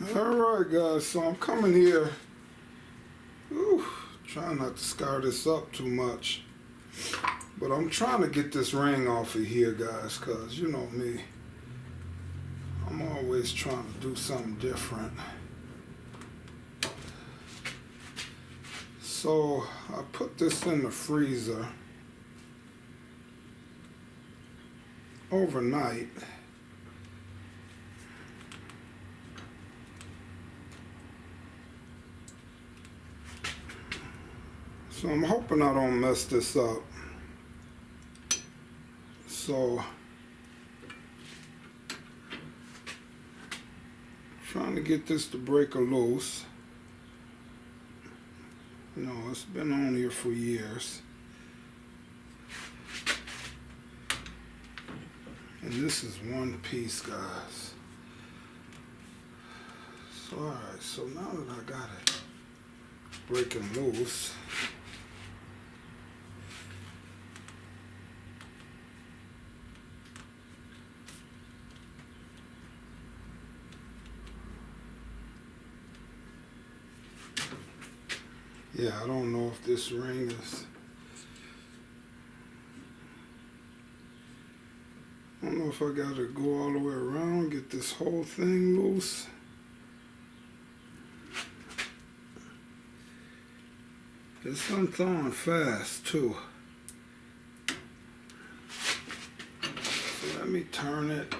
Alright guys, so I'm coming here, trying not to scar this up too much, but I'm trying to get this ring off of here guys, cause you know me, I'm always trying to do something different. So I put this in the freezer overnight. So I'm hoping I don't mess this up. So trying to get this to break loose. You know, it's been on here for years. And this is one piece, guys. So alright, so now that I got it breaking loose, yeah, I don't know if this ring is, I don't know if I gotta go all the way around, get this whole thing loose. It's unthawing fast too. So let me turn it.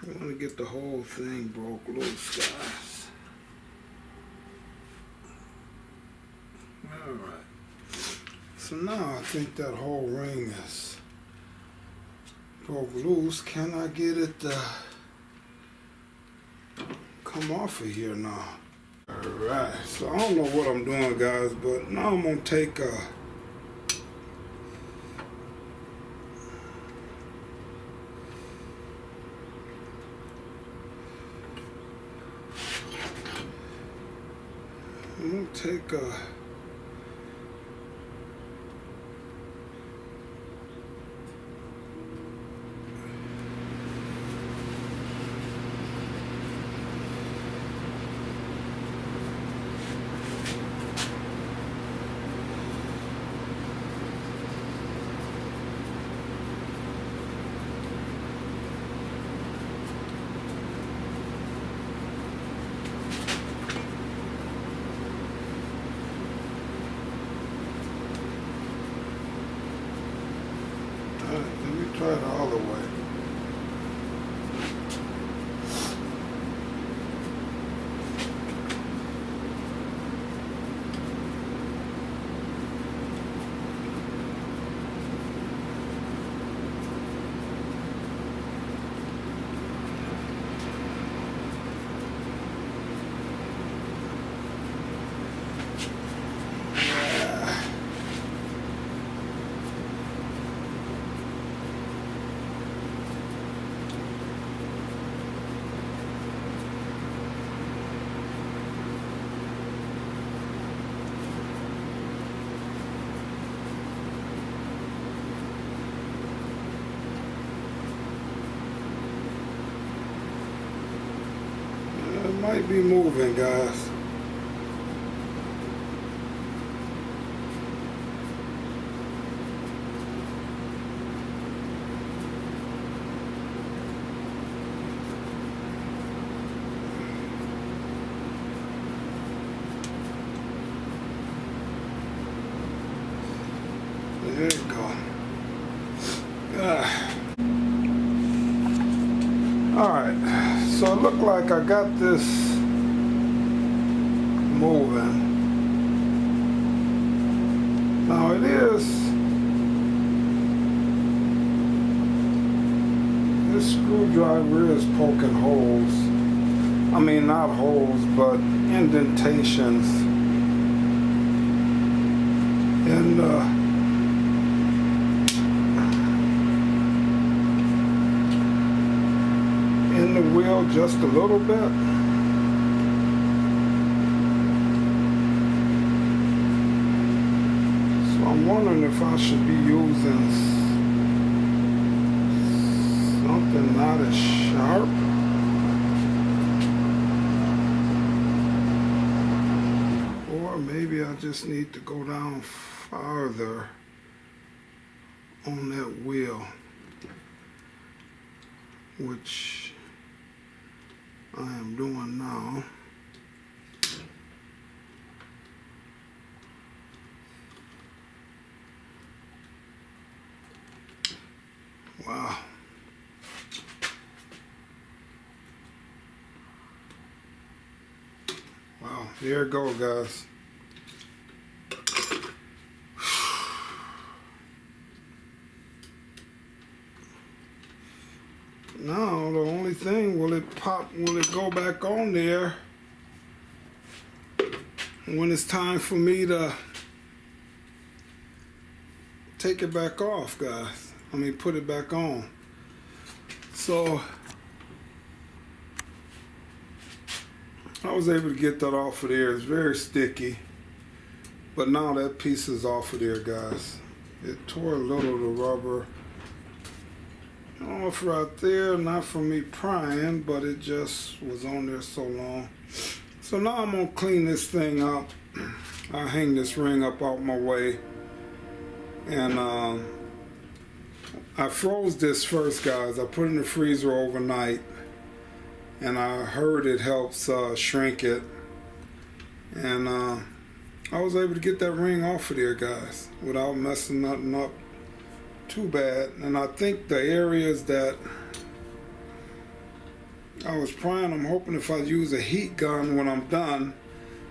I want to get the whole thing broke loose, guys. Alright. So now I think that whole ring is broke loose. Can I get it to come off of here now? Alright. So I don't know what I'm doing, guys, but now I'm going to take a let me try it all the way. It might be moving, guys. There you go. Alright, so it looked like I got this moving. Now it is, this screwdriver is poking holes. I mean, not holes, but indentations in the wheel just a little bit. So I'm wondering if I should be using something not as sharp. Or maybe I just need to go down farther on that wheel, which I am doing now. Wow. Wow, there it goes, guys. Now the only thing, will it go back on there when it's time for me to take it back off, guys? I mean, put it back on. So I was able to get that off of there. It's very sticky, but now that piece is off of there, guys. It tore a little of the rubber off right there, not from me prying, but it just was on there so long. So now I'm gonna clean this thing up. I hang this ring up out my way, and I froze this first, guys. I put it in the freezer overnight, and I heard it helps shrink it, and I was able to get that ring off of there, guys, without messing nothing up too bad. And I think the areas that I was prying, I'm hoping if I use a heat gun when I'm done,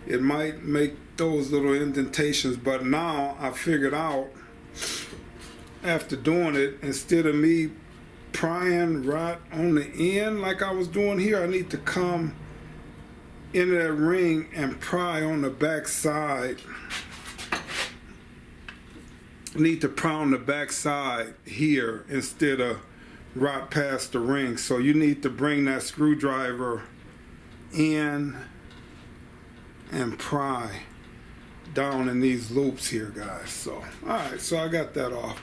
it might make those little indentations. But now I figured out, after doing it, instead of me prying right on the end like I was doing here, I need to come into that ring and pry on the back side. Need to pry on the back side here instead of right past the ring. So you need to bring that screwdriver in and pry down in these loops here, guys. So alright, so I got that off.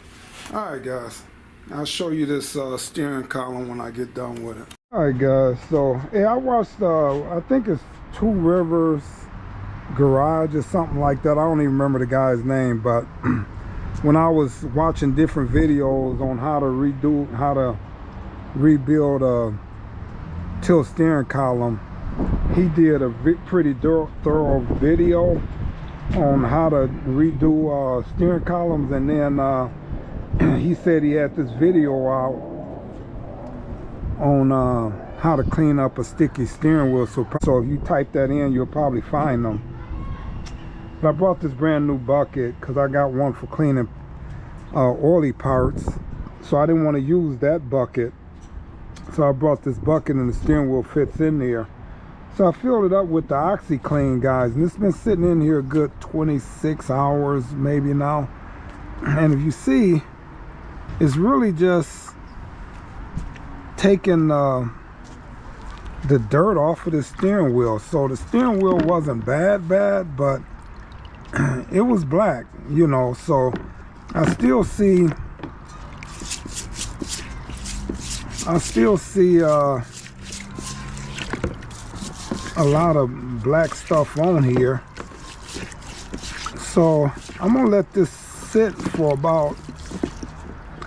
Alright, guys, I'll show you this steering column when I get done with it. Alright, guys, so yeah, I watched I think it's Two Rivers Garage or something like that. I don't even remember the guy's name, but when I was watching different videos on how to rebuild a tilt steering column, he did a pretty thorough video on how to redo steering columns, and then he said he had this video out on how to clean up a sticky steering wheel. So if you type that in, you'll probably find them. But I brought this brand new bucket because I got one for cleaning oily parts, so I didn't want to use that bucket. So I brought this bucket, and the steering wheel fits in there. So I filled it up with the OxyClean, guys, and it's been sitting in here a good 26 hours maybe now. And if you see, it's really just taking the dirt off of the steering wheel. So the steering wheel wasn't bad, but it was black, you know. So I still see a lot of black stuff on here. So I'm gonna let this sit for about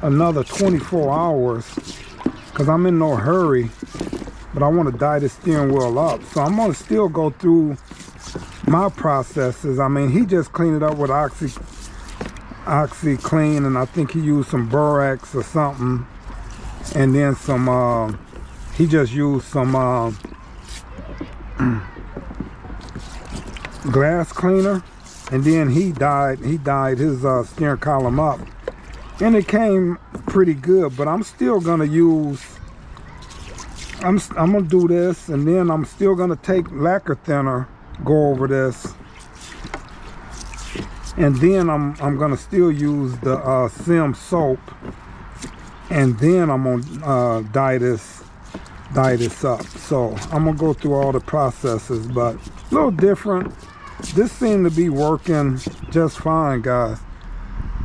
another 24 hours because I'm in no hurry, but I want to dye the steering wheel up. So I'm gonna still go through my processes. I mean, he just cleaned it up with OxyClean, and I think he used some borax or something, and then some he just used some glass cleaner, and then he dyed his steering column up, and it came pretty good. But I'm still gonna use, I'm gonna do this, and then I'm still gonna take lacquer thinner, go over this, And then I'm gonna still use the Sim soap, and then I'm gonna dye this up. So I'm gonna go through all the processes, but a little different. This seemed to be working just fine, guys.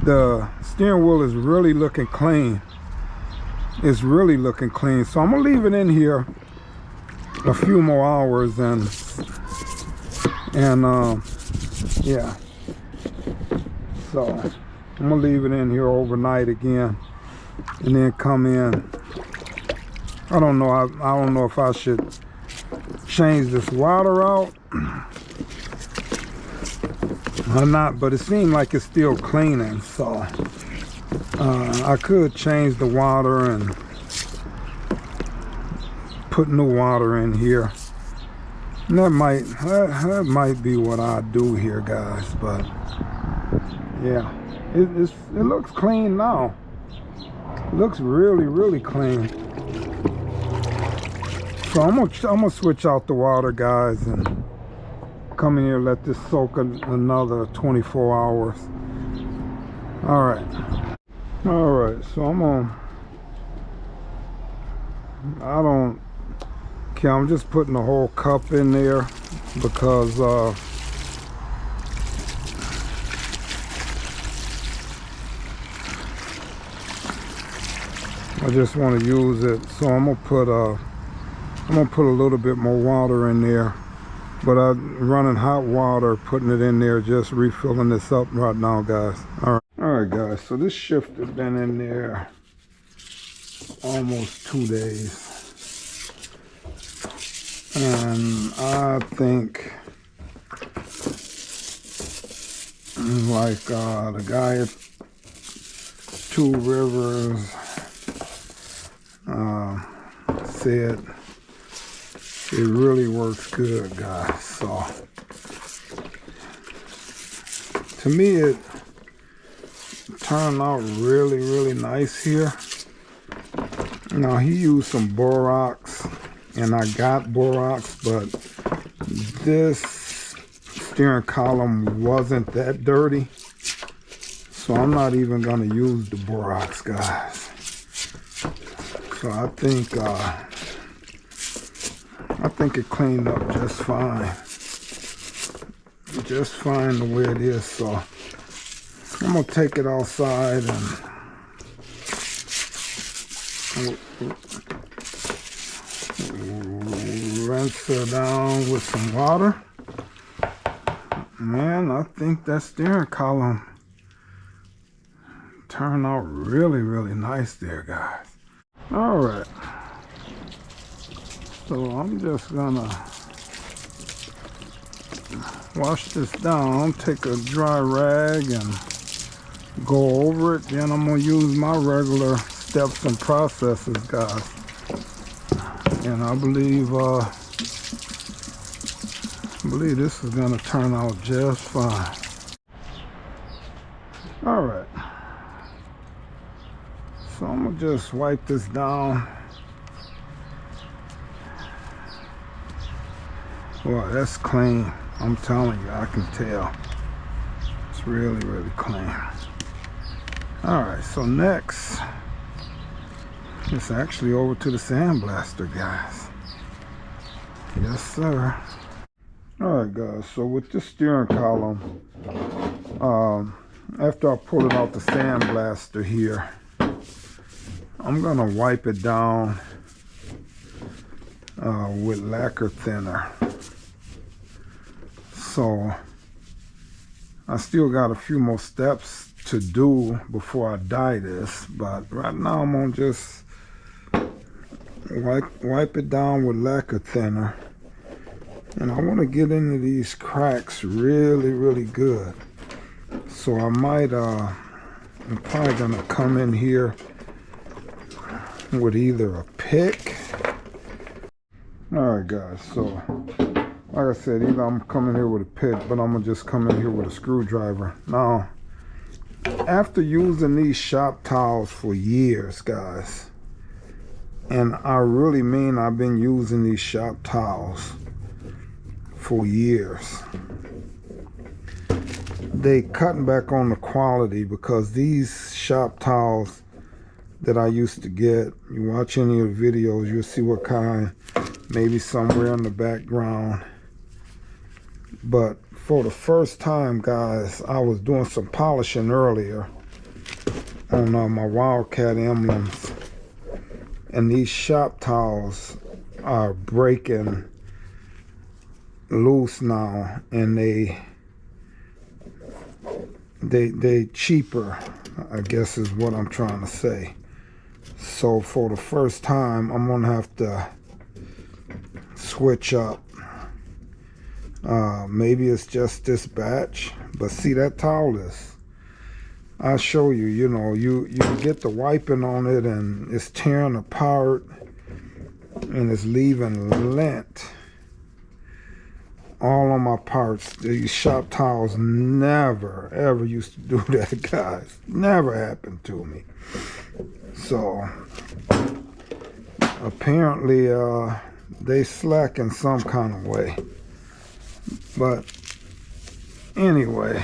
The steering wheel is really looking clean. It's really looking clean. So I'm gonna leave it in here a few more hours, and yeah. So I'm gonna leave it in here overnight again, and then come in. I don't know. I don't know if I should change this water out or not, but it seemed like it's still cleaning. So I could change the water and put new water in here. And that might be what I do here, guys. But yeah, it looks clean now. It looks really clean. So I'm gonna switch out the water, guys, and come in here, let this soak another 24 hours. All right. So I don't care. I'm just putting the whole cup in there because I just want to use it. So I'm gonna put a little bit more water in there, but I'm running hot water, putting it in there, just refilling this up right now, guys. All right, guys. So this shift has been in there almost 2 days, and I think like the guy at Two Rivers said it really works good, guys. So to me it turned out really nice here. Now he used some borax, and I got borax, but this steering column wasn't that dirty, so I'm not even gonna use the borax, guys. So I think it cleaned up just fine the way it is. So I'm gonna take it outside and rinse her down with some water. Man, I think that steering column turned out really nice there, guys. All right, so I'm just gonna wash this down, take a dry rag and go over it. Then I'm gonna use my regular steps and processes, guys, and I believe this is gonna turn out just fine. All right, so I'm gonna just wipe this down. Boy, that's clean. I'm telling you, I can tell. It's really clean. All right, so next, it's actually over to the sandblaster, guys. Yes, sir. All right, guys, so with this steering column, after I pull it out the sandblaster here, I'm gonna wipe it down with lacquer thinner. So I still got a few more steps to do before I dye this, but right now I'm gonna just wipe it down with lacquer thinner, and I want to get into these cracks really good. So I might I'm probably gonna come in here with either a pick. All right, guys, so like I said, either I'm coming here with a pick, but I'm gonna just come in here with a screwdriver. Now, after using these shop towels for years, guys, and I really mean I've been using these shop towels for years, they cutting back on the quality, because these shop towels that I used to get, you watch any of the videos, you'll see what kind, maybe somewhere in the background. But for the first time, guys, I was doing some polishing earlier on my Wildcat emblems, and these shop towels are breaking loose now, and they cheaper, I guess is what I'm trying to say. So for the first time, I'm gonna have to switch up. Maybe it's just this batch, but see, that towel is, I'll show you, you know, you get the wiping on it and it's tearing apart and it's leaving lint all on my parts. These shop towels never ever used to do that, guys. Never happened to me. So apparently they slack in some kind of way. But anyway,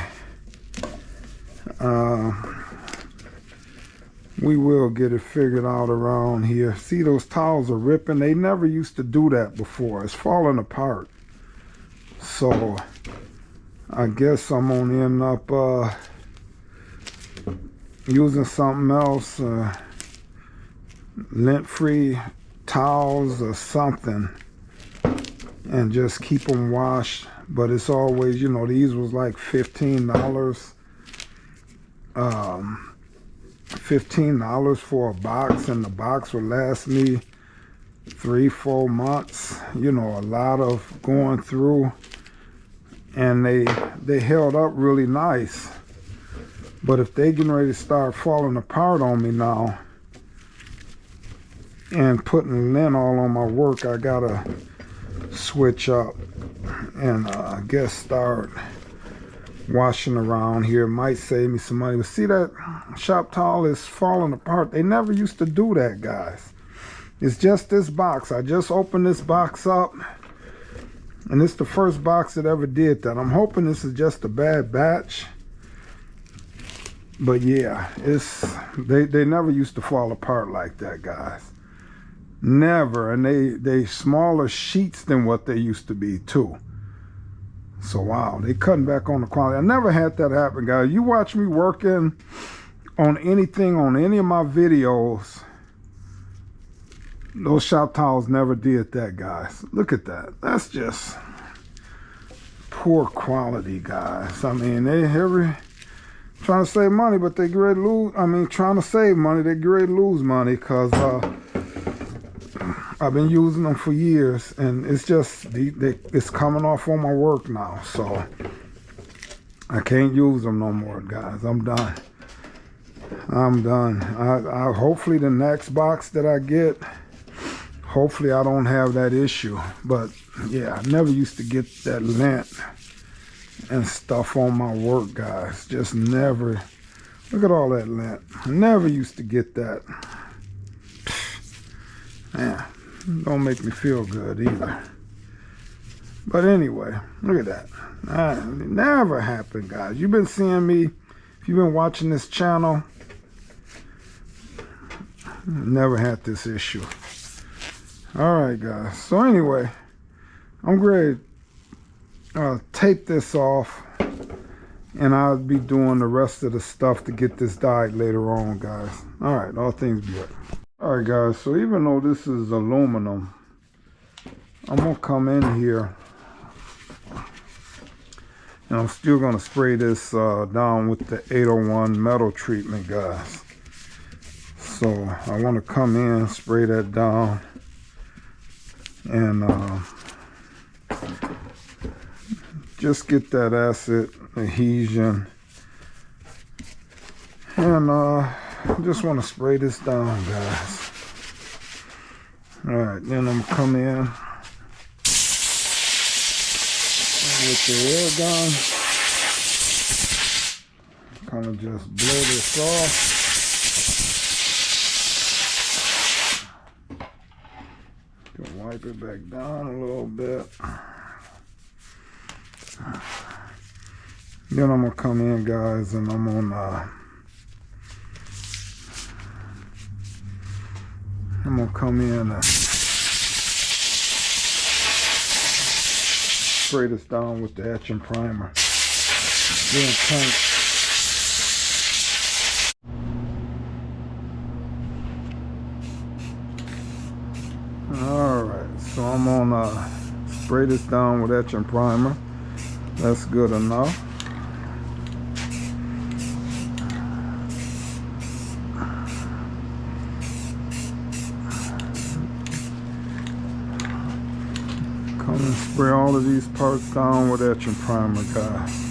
we will get it figured out around here. See, those towels are ripping. They never used to do that before. It's falling apart. So I guess I'm gonna end up using something else, lint-free towels or something, and just keep them washed. But it's always, you know, these was like $15, $15 for a box, and the box would last me 3-4 months. You know, a lot of going through, and they held up really nice. But if they getting ready to start falling apart on me now and putting lint all on my work, I gotta switch up and I guess start washing around here. It might save me some money. But see, that shop towel is falling apart. They never used to do that, guys. It's just this box. I just opened this box up, and it's the first box that ever did that. I'm hoping this is just a bad batch. But yeah, they never used to fall apart like that, guys. Never. And they smaller sheets than what they used to be too. So wow, they cutting back on the quality. I never had that happen, guys. You watch me working on anything, on any of my videos, those shop towels never did that, guys. Look at that. That's just poor quality, guys. I mean, they trying to save money, but they get ready to lose. I mean, trying to save money, they get ready to lose money, because I've been using them for years, and it's just it's coming off on my work now, so I can't use them no more, guys. I'm done. I'm done. I hopefully the next box that I get, hopefully I don't have that issue. But yeah, I never used to get that lint and stuff on my work, guys. Just never. Look at all that lint. I never used to get that. Man, don't make me feel good either. But anyway, look at that. It never happened, guys. You've been seeing me, if you've been watching this channel, never had this issue. All right, guys. So anyway, I'm ready to tape this off, and I'll be doing the rest of the stuff to get this dyed later on, guys. All right, all things be right. All right, guys. So even though this is aluminum, I'm gonna come in here, and I'm still gonna spray this down with the 801 metal treatment, guys. So I want to come in, spray that down, and just get that acid adhesion, and just want to spray this down, guys. All right, then I'm gonna come in with the air gun, kind of just blow this off. Wipe it back down a little bit. Then I'm gonna come in, guys, and I'm gonna come in and spray this down with the etching primer. Then paint. Alright, so I'm gonna spray this down with etching primer. That's good enough. Come and spray all of these parts down with etching primer, guys.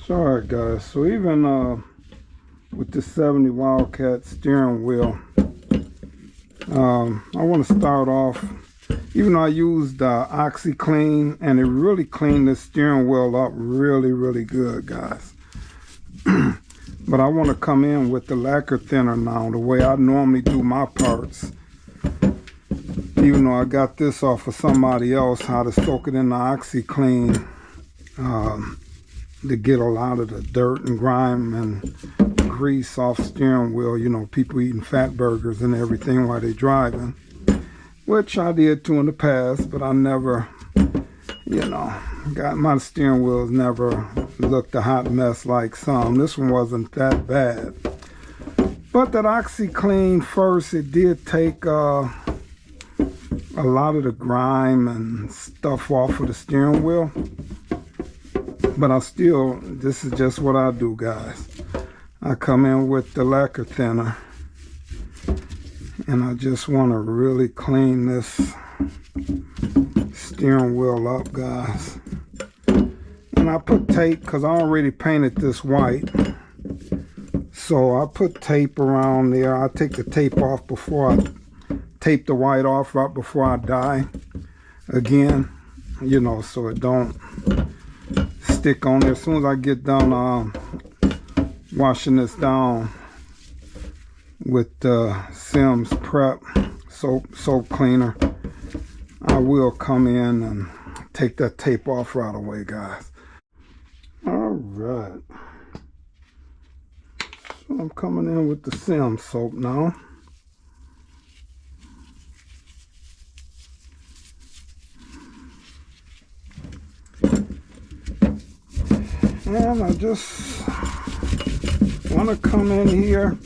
Alright, guys, so even with the 70 Wildcat steering wheel, I want to start off, even though I used OxyClean, and it really cleaned the steering wheel up really good, guys. But I want to come in with the lacquer thinner now, the way I normally do my parts. Even though I got this off of somebody else, how to soak it in the OxyClean to get a lot of the dirt and grime and grease off steering wheel. You know, people eating fat burgers and everything while they're driving, which I did too in the past, but I never, you know, got my steering wheels never looked a hot mess like some. This one wasn't that bad, but that OxyClean first, it did take a lot of the grime and stuff off of the steering wheel. But I still, this is just what I do, guys. I come in with the lacquer thinner, and I just want to really clean this steering wheel up, guys. And I put tape, because I already painted this white, so I put tape around there. I take the tape off before I tape the white off, right before I dye again, you know, so it don't stick on there. As soon as I get done washing this down with Sims Prep soap cleaner, I will come in and take that tape off right away, guys. All right, so I'm coming in with the Sims soap now. And I just want to come in here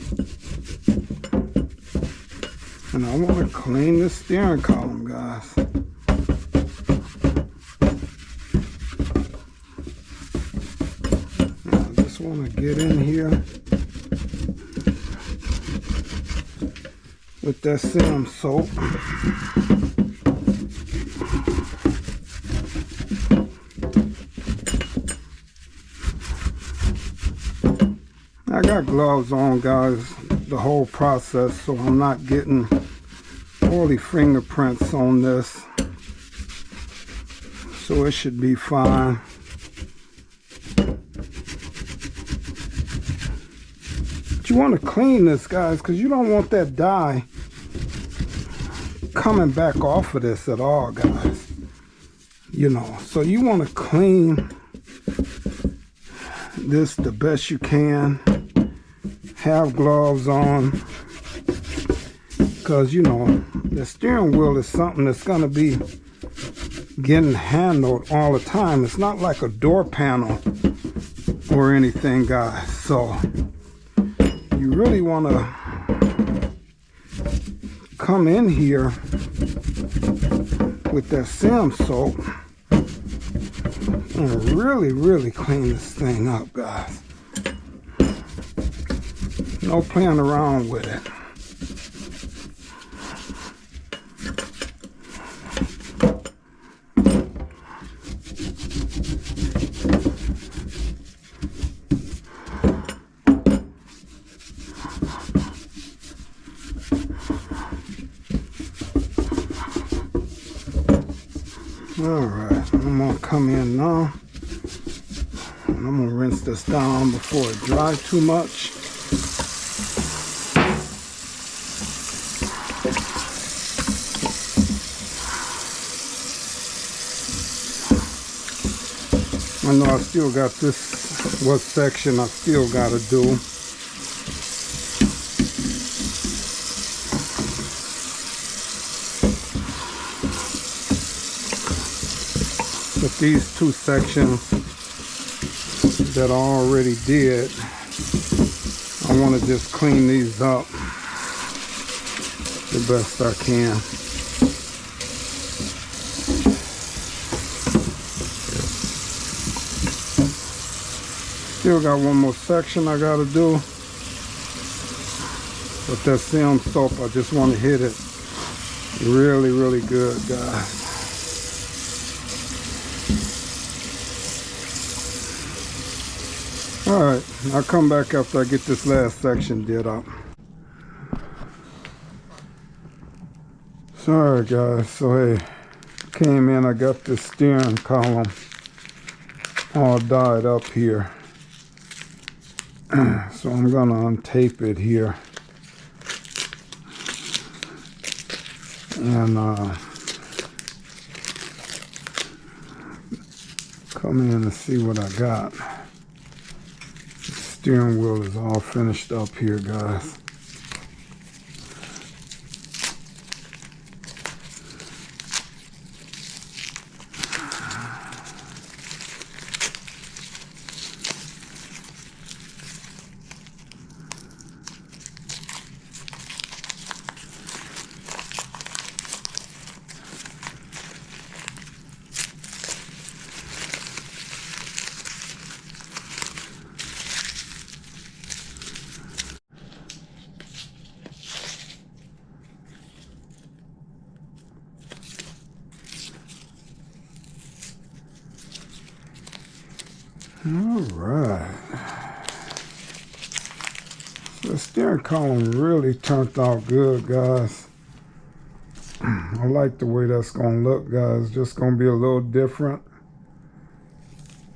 and I want to clean the steering column, guys. I just want to get in here with that Sim soap. I got gloves on, guys, the whole process, so I'm not getting oily fingerprints on this, so it should be fine. But you want to clean this, guys, because you don't want that dye coming back off of this at all, guys. You know, so you want to clean this the best you can. Have gloves on, because you know the steering wheel is something that's going to be getting handled all the time. It's not like a door panel or anything, guys, so you really want to come in here with that Sim soap and really clean this thing up, guys. No playing around with it. Alright, I'm gonna come in now. And I'm gonna rinse this down before it dries too much. I know I still got this, what section I still gotta do. But these two sections that I already did, I want to just clean these up the best I can. Still got one more section I gotta do. But that Sim soap, I just want to hit it really, really good, guys. Alright, I'll come back after I get this last section did up. Sorry guys, so hey, came in, I got this steering column all dyed up here. So I'm gonna untape it here. And come in and see what I got. The steering wheel is all finished up here, guys. Alright. The steering column really turned out good, guys. I like the way that's going to look, guys. Just going to be a little different.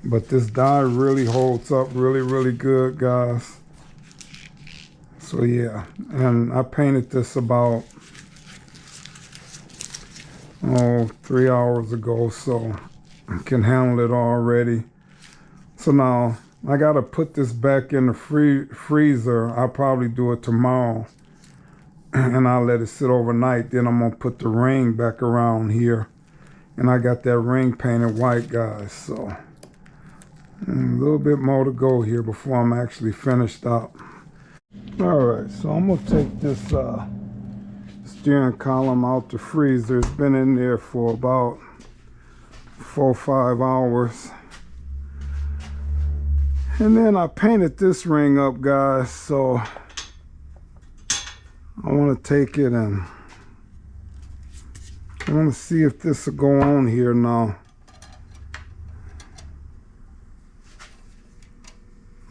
But this dye really holds up really, really good, guys. So yeah. And I painted this about 3 hours ago, so I can handle it already. So now I gotta put this back in the freezer. I'll probably do it tomorrow, and I'll let it sit overnight. Then I'm gonna put the ring back around here, and I got that ring painted white, guys. So a little bit more to go here before I'm actually finished up. All right, so I'm gonna take this steering column out the freezer. It's been in there for about 4 or 5 hours. And then I painted this ring up, guys, so I want to take it and I want to see if this will go on here now.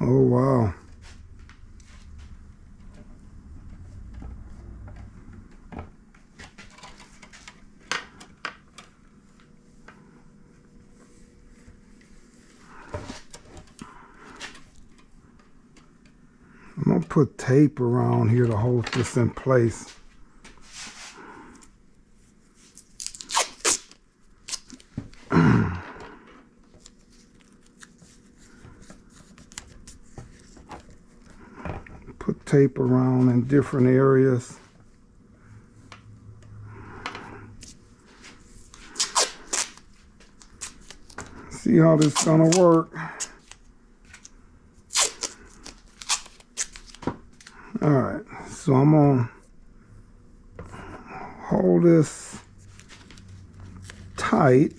Oh, wow. I'm going to put tape around here to hold this in place. Put tape around in different areas. See how this is going to work. Alright, so I'm going to hold this tight.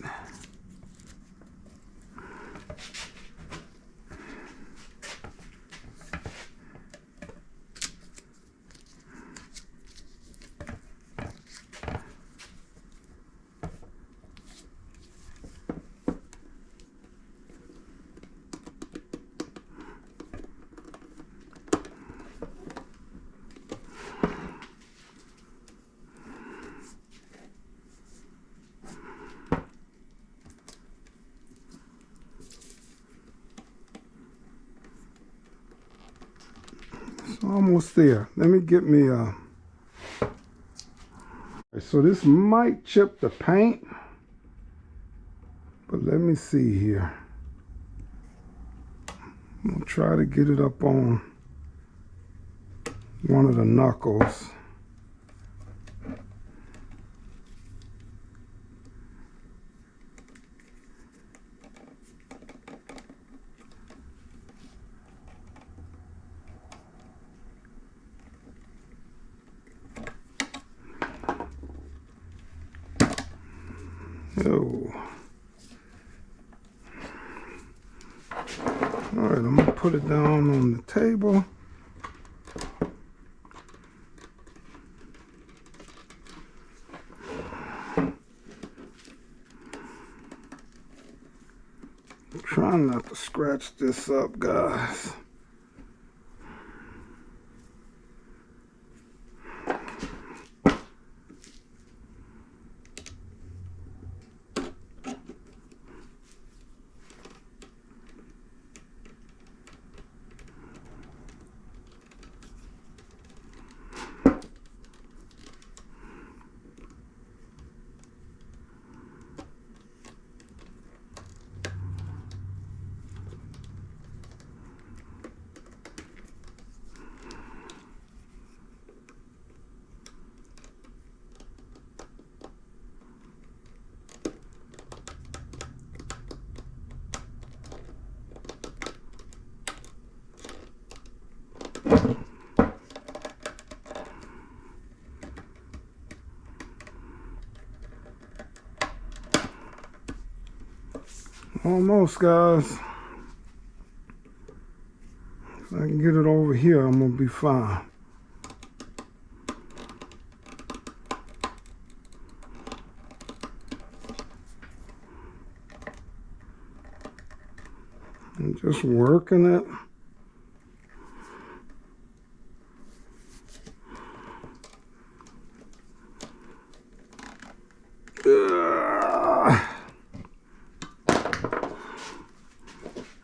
almost there. Let me get me a... So this might chip the paint, but let me see here. I'm gonna try to get it up on one of the knuckles. Oh. All right, I'm gonna put it down on the table. I'm trying not to scratch this up, guys. Almost, guys. If I can get it over here, I'm gonna be fine. I'm just working it.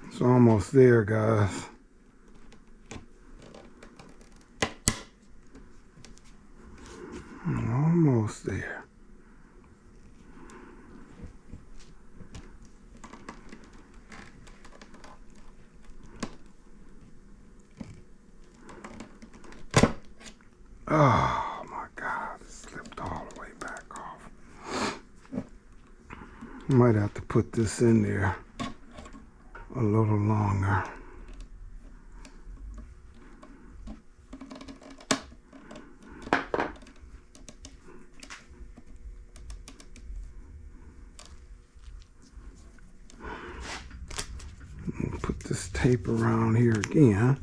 It's almost there, guys. Almost there. Oh my God, it slipped all the way back off. Might have to put this in there a little longer. Put this tape around here again.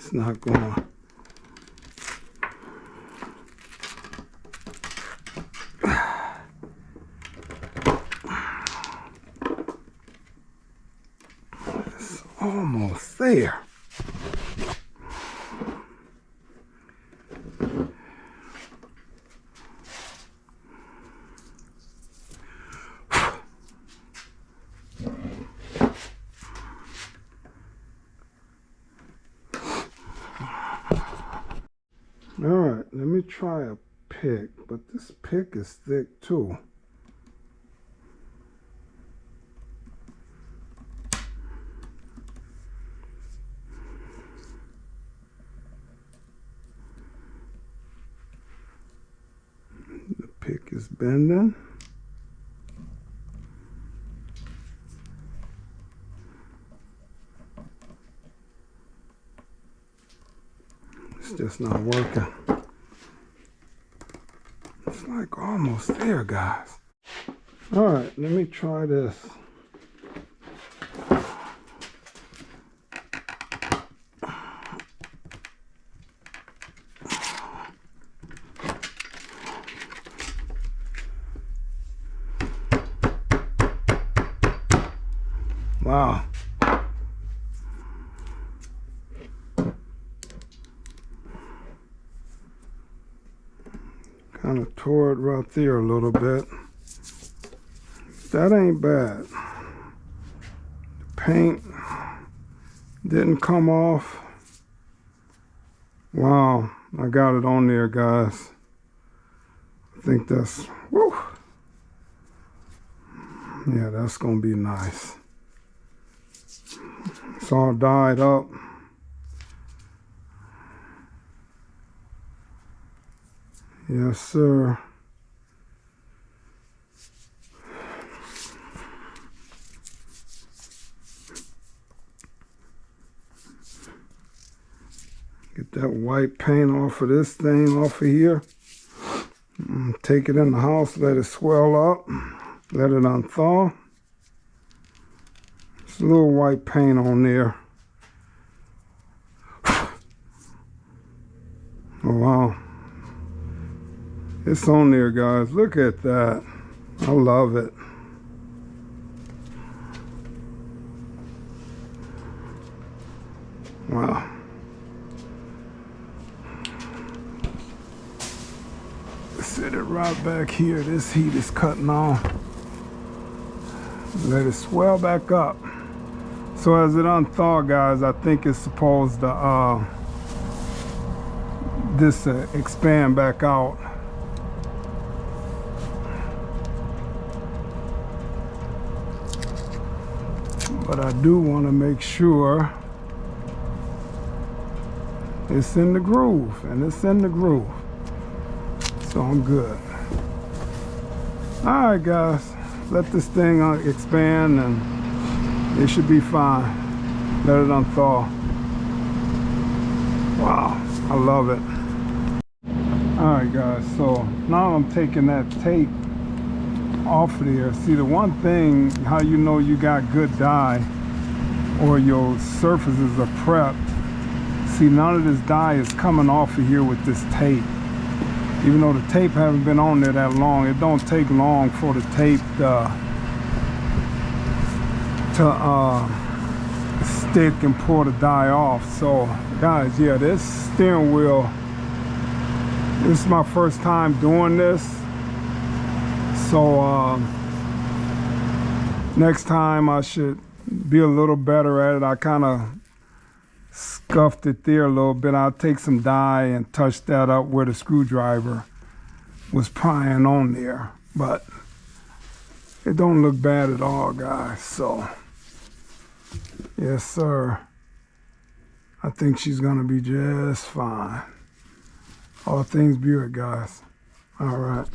It's not going. It's almost there. All right, let me try a pick, but this pick is thick too. The pick is bending. It's just not working. It's like almost there, guys. All right, let me try this. Wow. Kind of tore it right there a little bit. That ain't bad. The paint didn't come off. Wow, I got it on there, guys. I think that's, whew. Yeah, that's gonna be nice. It's all dyed up. Yes, sir. Get that white paint off of this thing off of here. Take it in the house, let it swell up, let it unthaw. Just a little white paint on there. Oh, wow. It's on there, guys. Look at that. I love it. Wow. Set it right back here. This heat is cutting on. Let it swell back up. So as it unthaw, guys, I think it's supposed to expand back out. But I do want to make sure it's in the groove, and it's in the groove. So I'm good. All right, guys, let this thing expand and it should be fine. Let it unthaw. Wow, I love it. All right, guys, so now I'm taking that tape off there. See, the one thing, how you know you got good dye or your surfaces are prepped, see, none of this dye is coming off of here with this tape. Even though the tape haven't been on there that long, it don't take long for the tape to stick and pour the dye off. So guys, yeah, this steering wheel, this is my first time doing this. So next time I should be a little better at it. I kind of scuffed it there a little bit. I'll take some dye and touch that up where the screwdriver was prying on there, but it don't look bad at all, guys. So yes, sir, I think she's gonna be just fine. All things Buick, guys. All right.